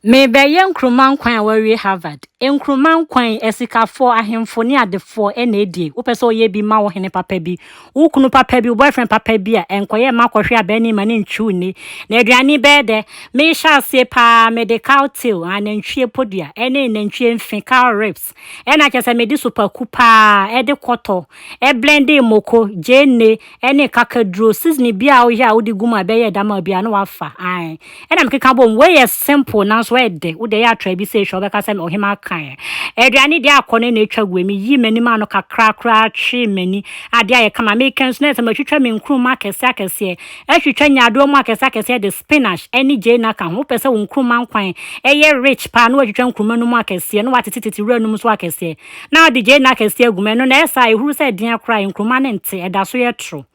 Me be ye nkruman kwan we Harvard. Nkruman kwan esikafo ahemfo ne adefo na edi. Wo pese oye bi ma wo hene papa bi. Wo kunu papa bi, boyfriend papa bi a enkoye ma kwhwe abani ma ne ntwu ni. Na aduane be de me sha se pa medical tail anantwie podua. Ene nantwie mfi cow ribs. Ena kese me di super kupa e de koto. E blende moko, jene, ene kakaduro season bi a wo ya wo di guma be ye dama bi anu wafa. Ai. Ena mkeka bom we ye simple na wede wo de ya try bi say shobe ka say Ohemaa kan aduane de akone na etwa gwe mi yi mani ma no kakra kra twe mani ade aye kama make sense na matwitwa me nkruma akese atwitwa nyado mu akese de spinach any je na ka ho pese wo nkruma nkwan eye rich pa na watwitwa nkruma no mu akese no watetete wura no mu so akese na de je na akese agume no na esa ehuru say den akra nkruma ne nte eda so ye tro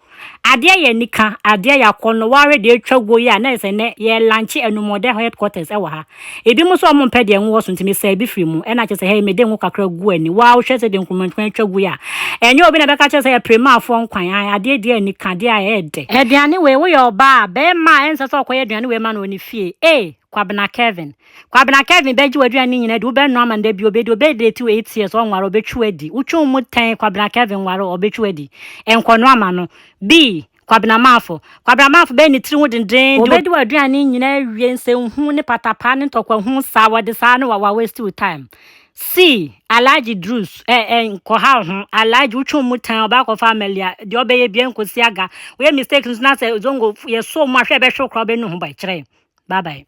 ade ye nika ade ya kono ware de etwago ya na ese ne ye lanche enumode headquarters e wa ha ebi mo so mo mpede en wo so ntimi sai bi firi mu e na chese hey me de nwo kakra gu ani wa wo hwese de nkumantan etwago ya enye obi na beka chese ya prema afo nkwan ade de nika ade ya ede aduane we wo ye oba be ma ense so koye aduane we ma na oni fie Kwabena Kevin beji waduane nyina de wo be no amanda bi obedi obedi ti 8 years on waro obetwu adi utwu mu 10 Kwabena Kevin waro obetwu adi enkono ama no B Kwabena Mafo be ni tiri wo denden obedi waduane nyina wie nse hu ne patapa ne ntokwa hu sa wode sa no wa waste time C Alaji Drus ko ha ho Alaji utwu mu 10 oba ko family de obeye bia nkosi aga we mistake na say zongo ye so mo ahwe be hwe kro be no ho ba kire bye bye.